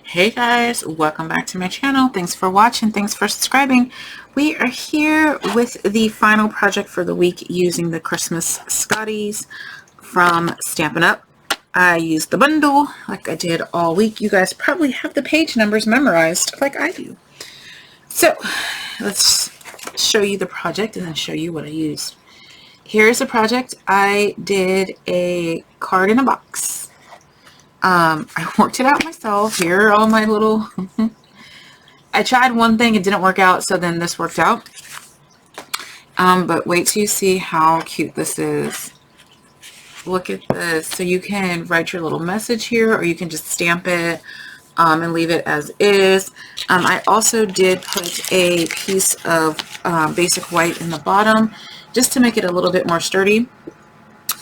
Hey guys, welcome back to my channel. Thanks for watching. Thanks for subscribing. We are here with the final project for the week using the Christmas Scotties from Stampin' Up. I used the bundle like I did all week. You guys probably have the page numbers memorized like I do. So let's show you the project and then show you what I used. Here's the project. I did a card in a box. I worked it out myself. Here are all my little I tried one thing, it didn't work out, so then this worked out. But wait till you see how cute this is. Look at this. So you can write your little message here, or you can just stamp it and leave it as is. I also did put a piece of basic white in the bottom just to make it a little bit more sturdy,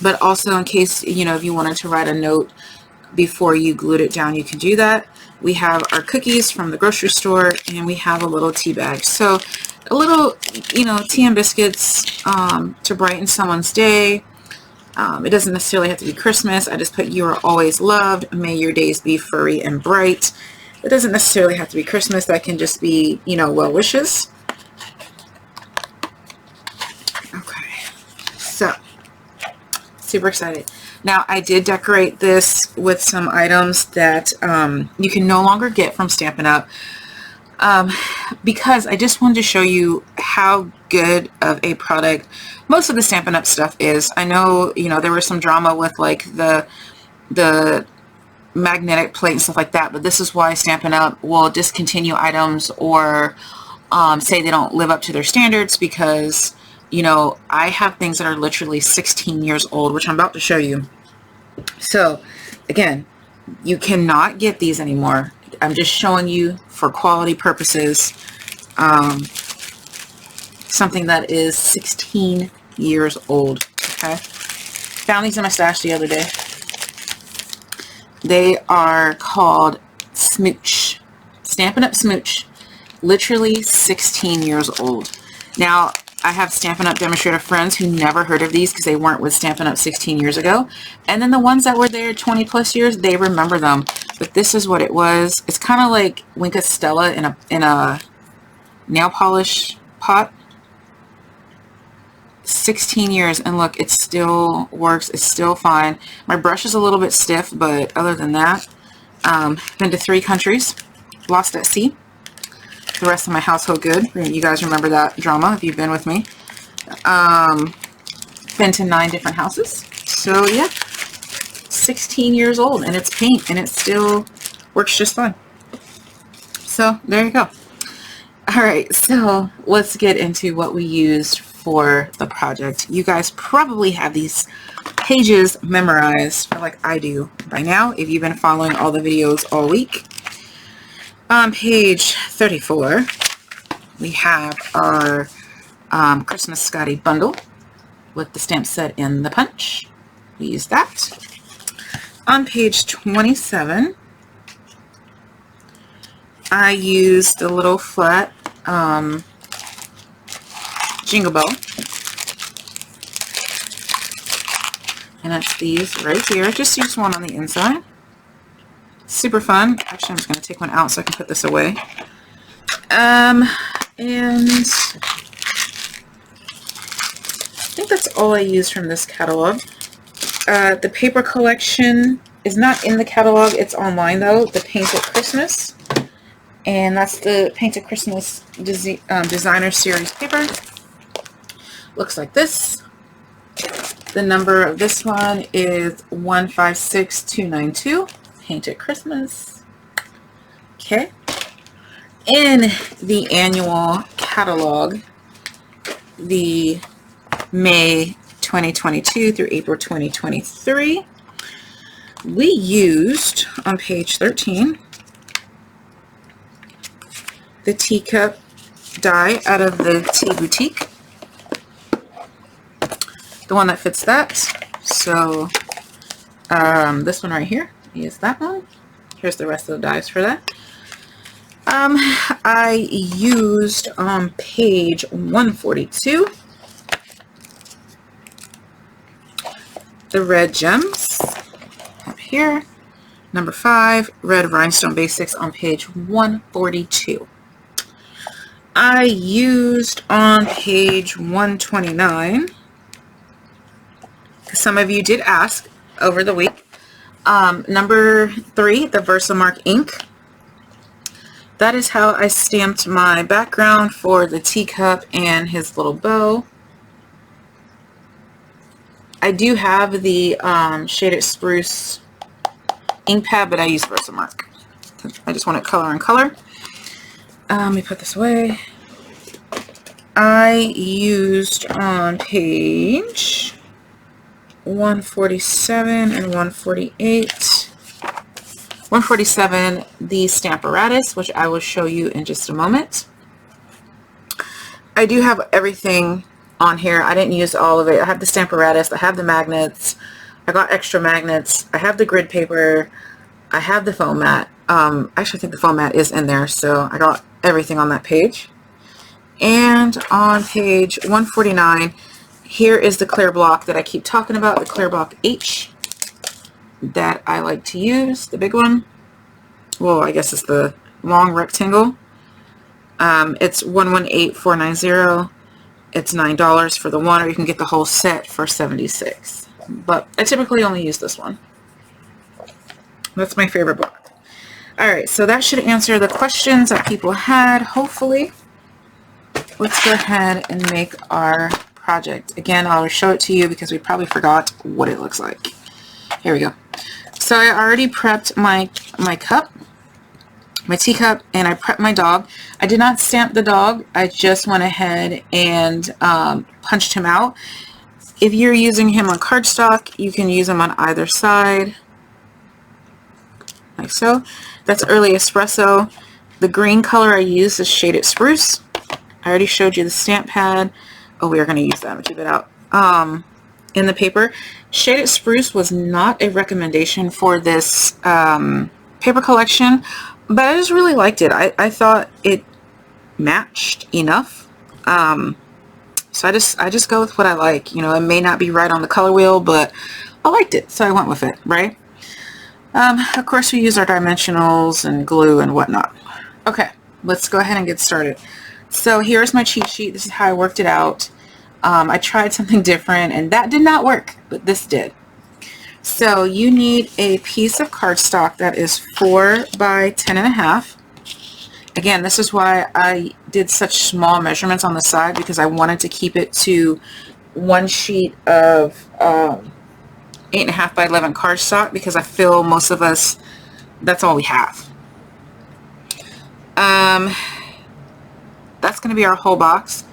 but also in case, you know, if you wanted to write a note before you glued it down, you can do that. We have our cookies from the grocery store, and we have a little tea bag. So a little, you know, tea and biscuits to brighten someone's day. It doesn't necessarily have to be Christmas. I just put "You are always loved. May your days be furry and bright." It doesn't necessarily have to be Christmas. That can just be, you know, well wishes. Okay, so super excited. Now, I did decorate this with some items that you can no longer get from Stampin' Up! Because I just wanted to show you how good of a product most of the Stampin' Up! Stuff is. I know, you know, there was some drama with like the magnetic plate and stuff like that, but this is why Stampin' Up! Will discontinue items or say they don't live up to their standards, because, you know, I have things that are literally 16 years old, which I'm about to show you. So again, you cannot get these anymore. I'm just showing you for quality purposes something that is 16 years old. Okay, found these in my stash the other day. They are called Smooch, Stampin' Up! Smooch, literally 16 years old. Now, I have Stampin' Up! Demonstrator friends who never heard of these because they weren't with Stampin' Up! 16 years ago. And then the ones that were there 20 plus years, they remember them. But this is what it was. It's kind of like Wink Stella in a nail polish pot. 16 years, and look, it still works. It's still fine. My brush is a little bit stiff, but other than that, been to 3 countries, lost at sea. The rest of my household good. You guys remember that drama if you've been with me. Been to 9 different houses. So yeah, 16 years old, and it's paint, and it still works just fine. So there you go. All right, so let's get into what we used for the project. You guys probably have these pages memorized, like I do by now, if you've been following all the videos all week. On page 34, we have our Christmas Scottie bundle with the stamp set and the punch. We use that. On page 27, I used the little flat jingle bell. And that's these right here. Just use one on the inside. Super fun. Actually, I'm just going to take one out so I can put this away. And I think that's all I used from this catalog. The paper collection is not in the catalog. It's online though. The Painted Christmas. And that's the Painted Christmas Designer Series paper. Looks like this. The number of this one is 156292. Painted Christmas. Okay. In the annual catalog, the May 2022 through April 2023, we used on page 13 the teacup die out of the Tea Boutique, the one that fits that. So this one right here is that one. Here's the rest of the dies for that. I used on page 142 the red gems up here, Number 5, Red Rhinestone Basics on page 142. I used on page 129, because some of you did ask over the week, number 3, the Versamark Ink. That is how I stamped my background for the teacup and his little bow. I do have the Shaded Spruce ink pad, but I use Versamark. I just want it color and color. Let me put this away. I used on page 147 and 148. 147, the Stamparatus, which I will show you in just a moment. I do have everything on here. I didn't use all of it. I have the Stamparatus, I have the magnets, I got extra magnets, I have the grid paper, I have the foam mat. Actually, I think the foam mat is in there, so I got everything on that page. And on page 149, here is the clear block that I keep talking about, the clear block H that I like to use, the big one. Well, I guess it's the long rectangle. It's 118490. It's $9 for the one, or you can get the whole set for $76. But I typically only use this one. That's my favorite block. Alright, so that should answer the questions that people had, hopefully. Let's go ahead and make our project. Again, I'll show it to you because we probably forgot what it looks like. Here we go. So I already prepped my cup, my teacup, and I prepped my dog. I did not stamp the dog. I just went ahead and punched him out. If you're using him on cardstock, you can use him on either side, like so. That's early espresso. The green color I use is Shaded Spruce. I already showed you the stamp pad. Oh, we are going to use that. I'm going to keep it out. In the paper, Shaded Spruce was not a recommendation for this paper collection, but I just really liked it. I thought it matched enough. So I just go with what I like. You know, it may not be right on the color wheel, but I liked it, so I went with it, right? Of course, we use our dimensionals and glue and whatnot. Okay, let's go ahead and get started. So here's my cheat sheet. This is how I worked it out. I tried something different, and that did not work, but this did. So you need a piece of cardstock that is 4 by 10.5. Again, this is why I did such small measurements on the side, because I wanted to keep it to one sheet of 8.5 by 11 cardstock, because I feel most of us, that's all we have. That's going to be our whole box.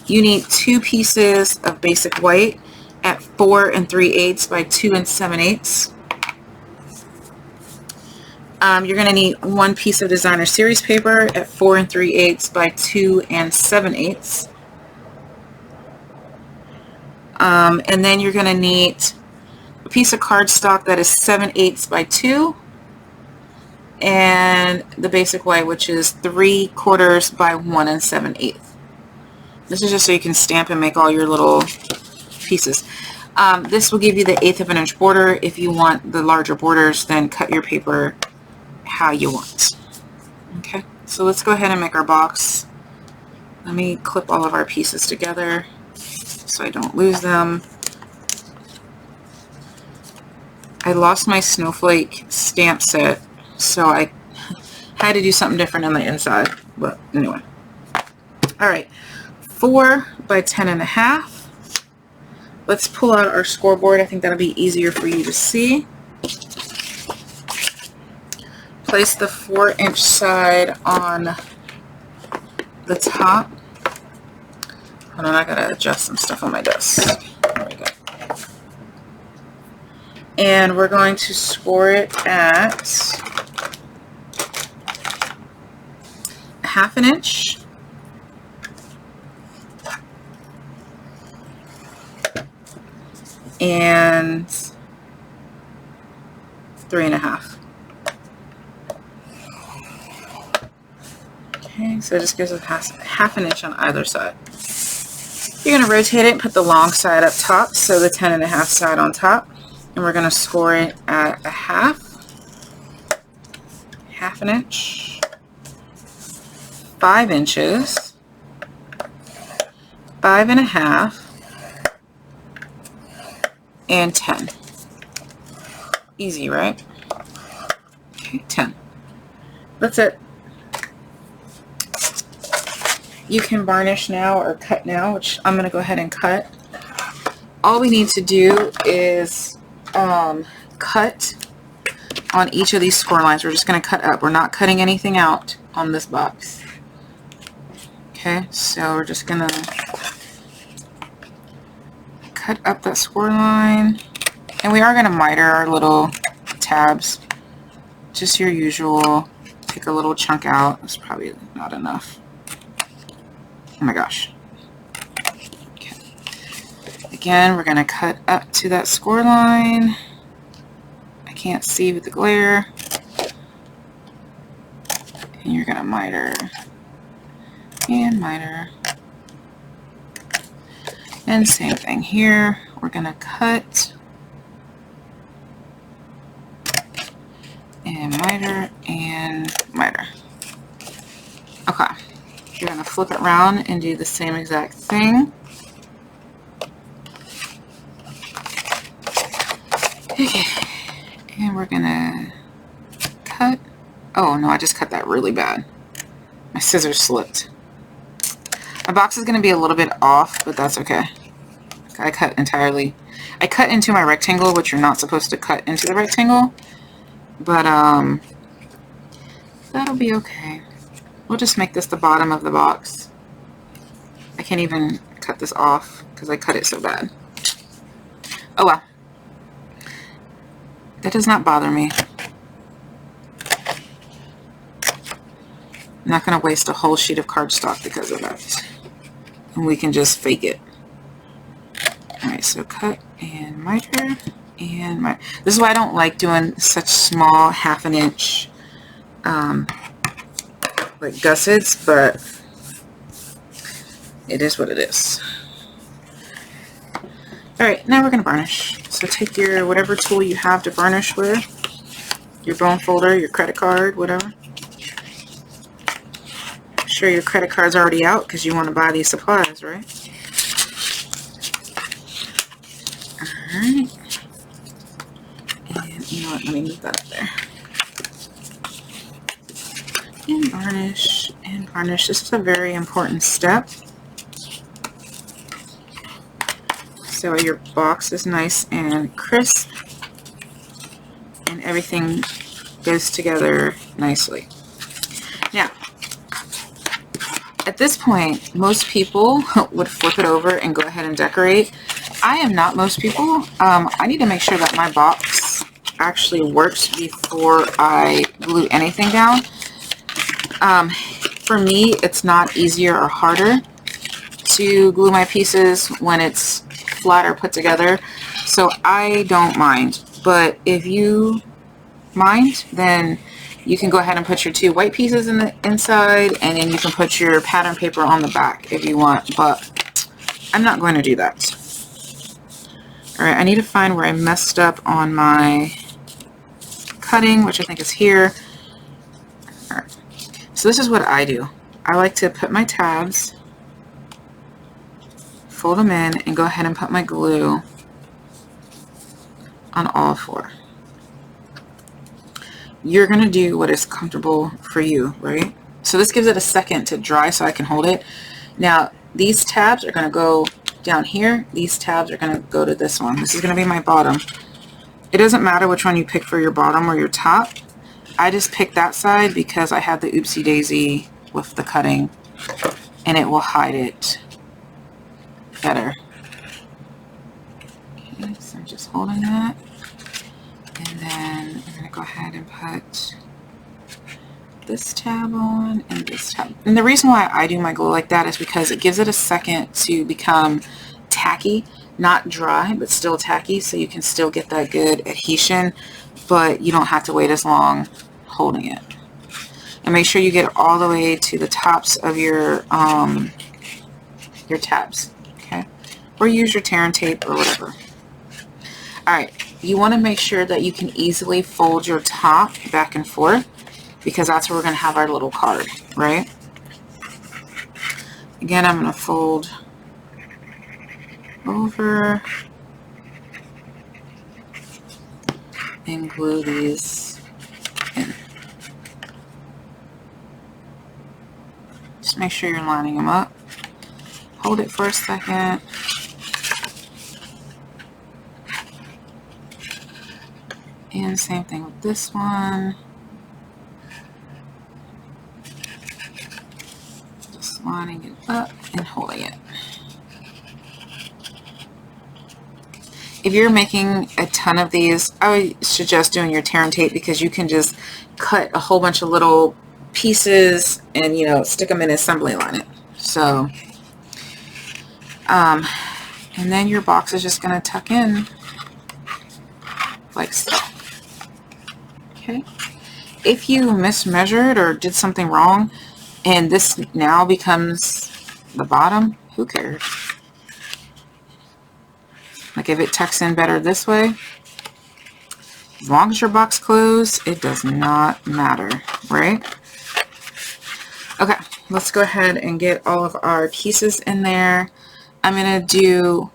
You need 2 pieces of basic white at 4 3/8 by 2 7/8. You're going to need 1 piece of designer series paper at 4 3/8 by 2 7/8. And then you're going to need a piece of cardstock that is 7/8 by 2, and the basic white, which is 3/4 by 1 7/8. This is just so you can stamp and make all your little pieces. This will give you the 1/8 of an inch border. If you want the larger borders, then cut your paper how you want. Okay, so let's go ahead and make our box. Let me clip all of our pieces together so I don't lose them. I lost my snowflake stamp set, so I had to do something different on the inside, but anyway. All right, 4 by 10.5. Let's pull out our scoreboard. I think that'll be easier for you to see. Place the 4-inch side on the top. Hold on, I gotta adjust some stuff on my desk. There we go. And we're going to score it at 1/2 inch. And 3.5. Okay, so it just gives us 1/2 inch on either side. You're going to rotate it and put the long side up top, so the 10.5 side on top, and we're going to score it at 1/2. 1/2 inch, 5 inches, 5 1/2, and 10. Easy, right? Okay, 10. That's it. You can varnish now or cut now, which I'm going to go ahead and cut. All we need to do is cut on each of these score lines. We're just going to cut up. We're not cutting anything out on this box. Okay, so we're just going to cut up that score line. And we are going to miter our little tabs. Just your usual. Take a little chunk out. It's probably not enough. Oh my gosh. Okay. Again, we're going to cut up to that score line. I can't see with the glare. And you're going to miter and miter. And same thing here. We're going to cut and miter and miter. Okay. You're going to flip it around and do the same exact thing. Okay. And we're going to cut. Oh no, I just cut that really bad. My scissors slipped. My box is going to be a little bit off, but that's okay. I cut entirely. I cut into my rectangle, which you're not supposed to cut into the rectangle. But that'll be okay. We'll just make this the bottom of the box. I can't even cut this off because I cut it so bad. Oh well. That does not bother me. I'm not going to waste a whole sheet of cardstock because of that. And we can just fake it. Alright, so cut and miter and miter. This is why I don't like doing such small 1/2 inch like gussets, but it is what it is. Alright, now we're going to varnish. So take your whatever tool you have to varnish with, your bone folder, your credit card, whatever. Sure your credit card's already out because you want to buy these supplies, right? Alright. And you know what, let me move that up there. And varnish, and varnish. This is a very important step. So your box is nice and crisp and everything goes together nicely. Now, at this point, most people would flip it over and go ahead and decorate. I am not most people. I need to make sure that my box actually works before I glue anything down. For me, it's not easier or harder to glue my pieces when it's flat or put together, so I don't mind. But if you mind, then you can go ahead and put your 2 white pieces in the inside, and then you can put your pattern paper on the back if you want, but I'm not going to do that. Alright, I need to find where I messed up on my cutting, which I think is here. Alright, so this is what I do. I like to put my tabs, fold them in, and go ahead and put my glue on all 4. You're going to do what is comfortable for you, right? So this gives it a second to dry so I can hold it. Now, these tabs are going to go down here. These tabs are going to go to this one. This is going to be my bottom. It doesn't matter which one you pick for your bottom or your top. I just picked that side because I had the oopsie daisy with the cutting, and it will hide it better. Okay, so I'm just holding that, and then I'm going to go ahead and put this tab on and this tab. And the reason why I do my glue like that is because it gives it a second to become tacky, not dry, but still tacky, so you can still get that good adhesion, but you don't have to wait as long holding it. And make sure you get all the way to the tops of your tabs, okay? Or use your tear and tape or whatever. Alright, you want to make sure that you can easily fold your top back and forth, because that's where we're going to have our little card, right? Again, I'm going to fold over and glue these in. Just make sure you're lining them up. Hold it for a second. And same thing with this one. Just lining it up and holding it. If you're making a ton of these, I would suggest doing your tear and tape, because you can just cut a whole bunch of little pieces and, you know, stick them in assembly line. So, and then your box is just going to tuck in like so. Okay. If you mismeasured or did something wrong and this now becomes the bottom, who cares? Like if it tucks in better this way, as long as your box closed, it does not matter, right? Okay, let's go ahead and get all of our pieces in there. I'm going to do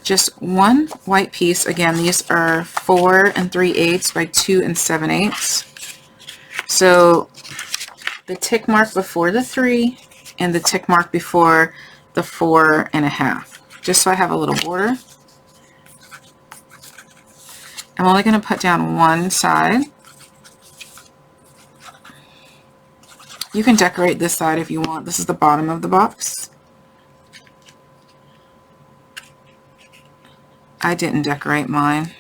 just one white piece. Again, these are 4 3/8 by 2 7/8. So the tick mark before the 3 and the tick mark before the 4 1/2. Just so I have a little border. I'm only going to put down one side. You can decorate this side if you want. This is the bottom of the box. I didn't decorate mine.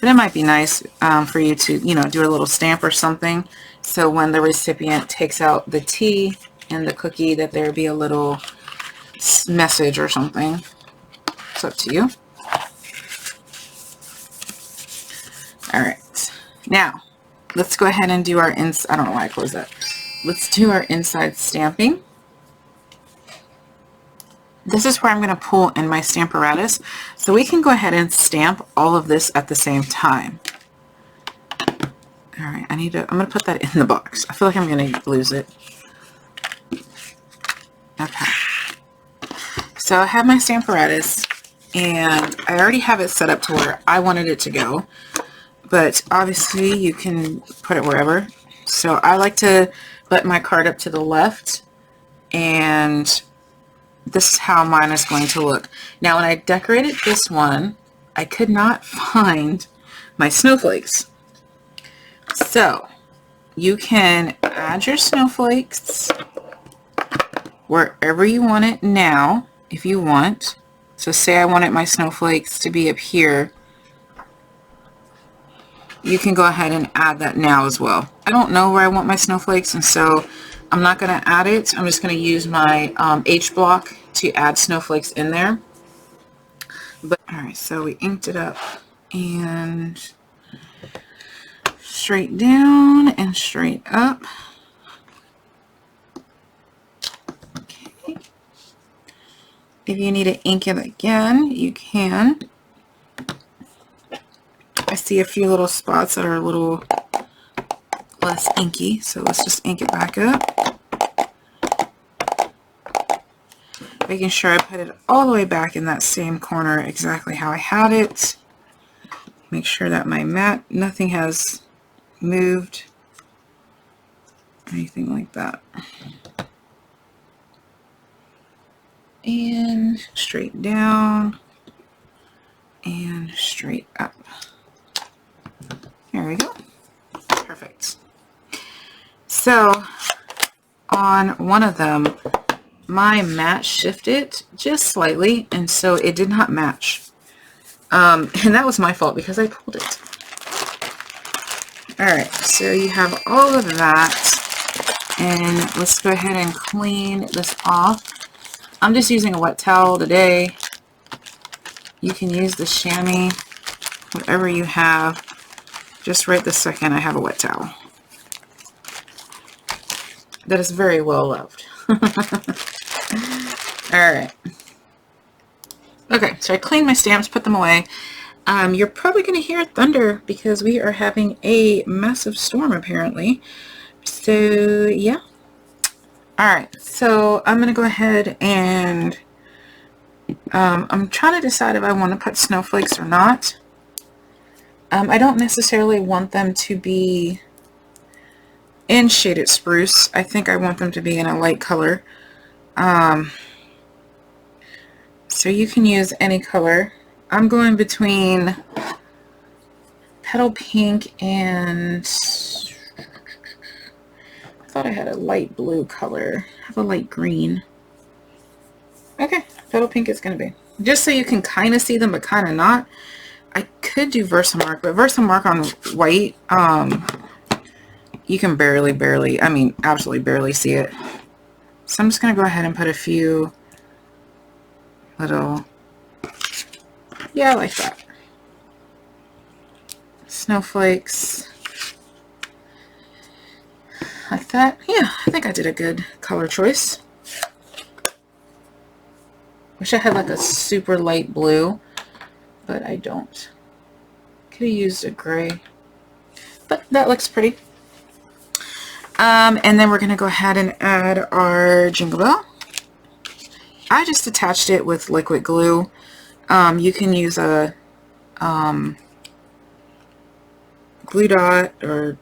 But it might be nice for you to, you know, do a little stamp or something. So when the recipient takes out the tea and the cookie, that there be a little message or something. It's up to you. All right, now let's go ahead and do our I don't know why I closed that. Let's do our inside stamping. This is where I'm going to pull in my Stamparatus, so we can go ahead and stamp all of this at the same time. All right, I'm going to put that in the box. I feel like I'm going to lose it. Okay. So I have my Stamparatus, and I already have it set up to where I wanted it to go, but obviously you can put it wherever. So I like to let my card up to the left, and this is how mine is going to look. Now when I decorated this one, I could not find my snowflakes. So you can add your snowflakes wherever you want it now, if you want. So say I wanted my snowflakes to be up here, you can go ahead and add that now as well. I don't know where I want my snowflakes, and so I'm not going to add it. I'm just going to use my H block to add snowflakes in there. But all right, so we inked it up, and straight down and straight up. Okay. If you need to ink it again, you can. I see a few little spots that are a little less inky, so let's just ink it back up. Making sure I put it all the way back in that same corner exactly how I had it. Make sure that my mat, nothing has moved, anything like that. And straight down and straight up. There we go. Perfect. So on one of them, my mat shifted just slightly, and so it did not match. And that was my fault because I pulled it. All right, so you have all of that, and let's go ahead and clean this off. I'm just using a wet towel today. You can use the chamois, whatever you have. Just right this second, I have a wet towel that is very well loved. All right. Okay, so I cleaned my stamps, put them away. You're probably going to hear thunder because we are having a massive storm apparently. So yeah. Alright, so I'm going to go ahead and I'm trying to decide if I want to put snowflakes or not. I don't necessarily want them to be in shaded spruce. I think I want them to be in a light color. So you can use any color. I'm going between petal pink and I thought I had a light blue color. I have a light green. Okay, petal pink is going to be. Just so you can kind of see them, but kind of not. I could do Versamark, but Versamark on white, you can barely, I mean, absolutely barely see it. So I'm just going to go ahead and put a few little, yeah, like that. Snowflakes. Like that. Yeah, I think I did a good color choice. Wish I had like a super light blue, but I don't. Could have used a gray, but that looks pretty. And then we're going to go ahead and add our Jingle Bell. I just attached it with liquid glue. You can use a glue dot or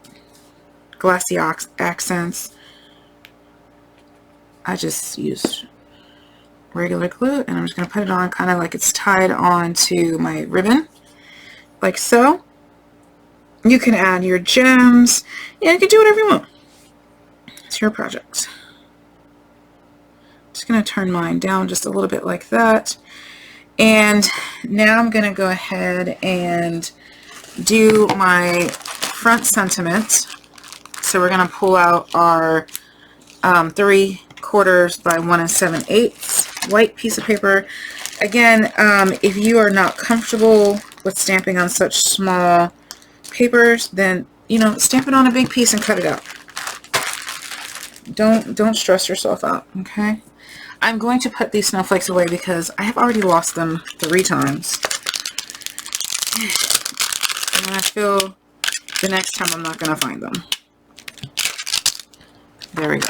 glassy accents. I just used regular glue, and I'm just going to put it on kind of like it's tied onto my ribbon, like so. You can add your gems. Yeah, you can do whatever you want. It's your project. Just going to turn mine down just a little bit like that. And now I'm going to go ahead and do my front sentiment. So we're going to pull out our 3/4 by 1 7/8 white piece of paper. Again, if you are not comfortable with stamping on such small papers, then, you know, stamp it on a big piece and cut it out. Don't stress yourself out, okay? I'm going to put these snowflakes away because I have already lost them 3 times. And I feel the next time I'm not going to find them. There we go.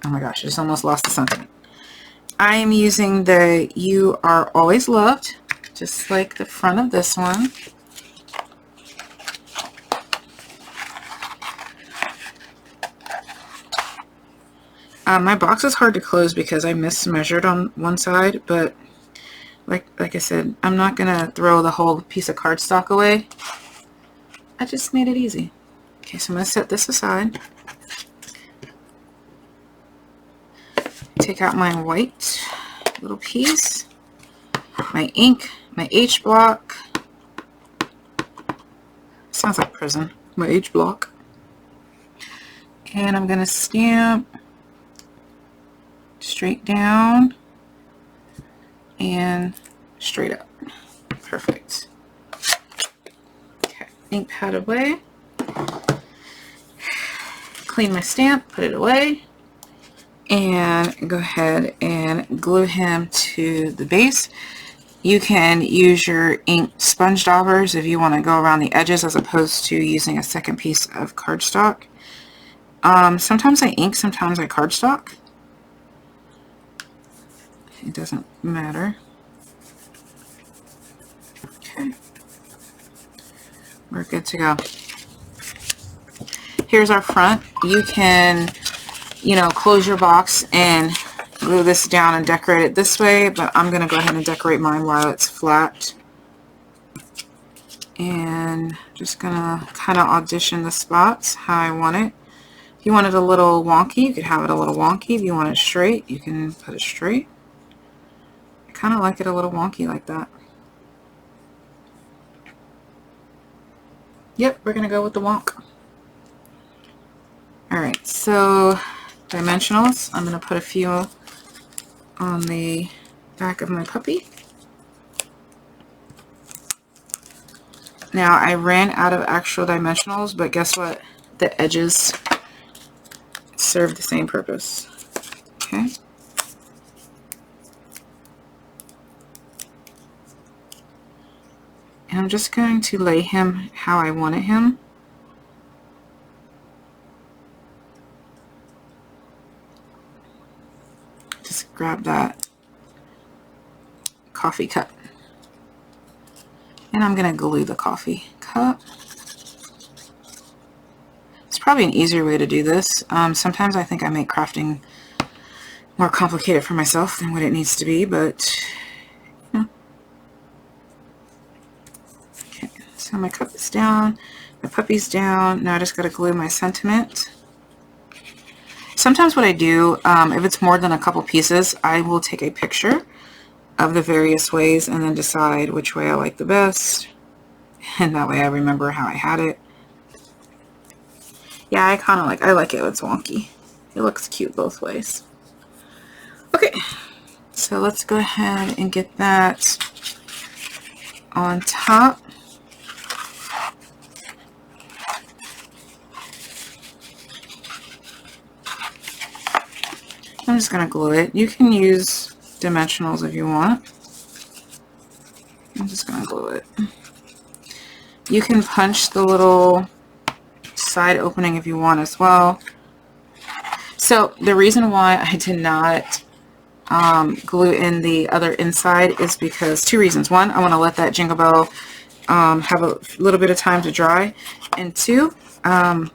Oh my gosh, I just almost lost the sentiment. I am using the You Are Always Loved, just like the front of this one. My box is hard to close because I mismeasured on one side, but like I said, I'm not going to throw the whole piece of cardstock away. I just made it easy. Okay, so I'm going to set this aside. Take out my white little piece, my ink, my H block. Sounds like prison, my H block. And I'm going to stamp straight down and straight up. Perfect. Okay, ink pad away. Clean my stamp, put it away, and go ahead and glue him to the base. You can use your ink sponge daubers if you want to go around the edges as opposed to using a second piece of cardstock. Sometimes I ink, sometimes I cardstock. It doesn't matter. Okay. We're good to go. Here's our front. You can, you know, close your box and glue this down and decorate it this way, but I'm going to go ahead and decorate mine while it's flat. And just going to kind of audition the spots how I want it. If you want it a little wonky, you could have it a little wonky. If you want it straight, you can put it straight. I kind of like it a little wonky like that. Yep, we're going to go with the wonk. Alright, so dimensionals. I'm going to put a few on the back of my puppy. Now, I ran out of actual dimensionals, but guess what? The edges serve the same purpose. Okay. And I'm just going to lay him how I wanted him. Just grab that coffee cup. And I'm going to glue the coffee cup. It's probably an easier way to do this. Sometimes I think I make crafting more complicated for myself than what it needs to be, but you know. Okay, so my cup is down, my puppy's down. Now I just got to glue my sentiment. Sometimes what I do, if it's more than a couple pieces, I will take a picture of the various ways and then decide which way I like the best. And that way I remember how I had it. Yeah, I like it when it's wonky. It looks cute both ways. Okay, so let's go ahead and get that on top. I'm just going to glue it. You can use dimensionals if you want. I'm just going to glue it. You can punch the little side opening if you want as well. So the reason why I did not glue in the other inside is because two reasons. One, I want to let that jingle bell have a little bit of time to dry, and two, I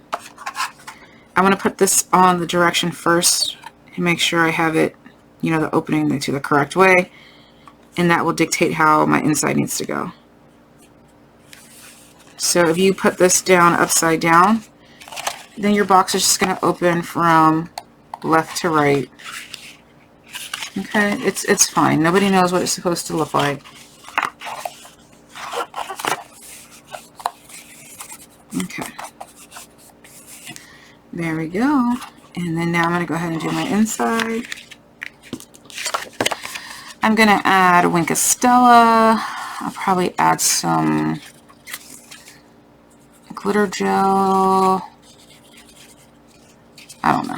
want to put this on the direction first and make sure I have it, you know, the opening to the correct way, and that will dictate how my inside needs to go. So if you put this down upside down, then your box is just going to open from left to right. Okay, it's fine. Nobody knows what it's supposed to look like. Okay. There we go. And then now I'm going to go ahead and do my inside. I'm going to add Wink Stella. I'll probably add some glitter gel. I don't know.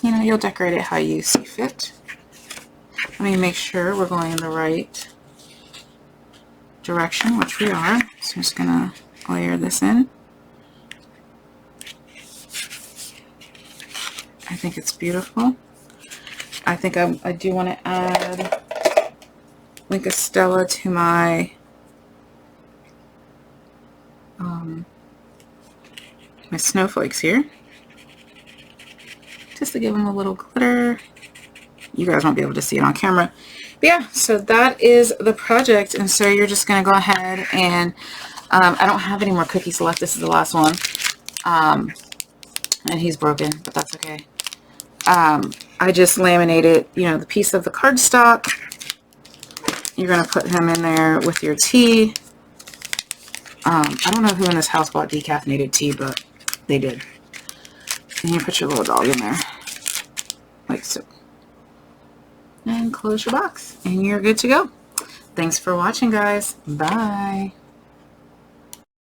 You know, you'll decorate it how you see fit. Let me make sure we're going in the right direction, which we are. So I'm just going to layer this in. I think it's beautiful. I think I do want to add Wink Stella to my my snowflakes here, just to give them a little glitter. You guys won't be able to see it on camera, but yeah, so that is the project. And so you're just going to go ahead and I don't have any more cookies left. This is the last one, and he's broken, but that's okay. I just laminated, you know, the piece of the cardstock. You're going to put him in there with your tea. I don't know who in this house bought decaffeinated tea, but they did. And you put your little dog in there, like so. And close your box, and you're good to go. Thanks for watching, guys. Bye.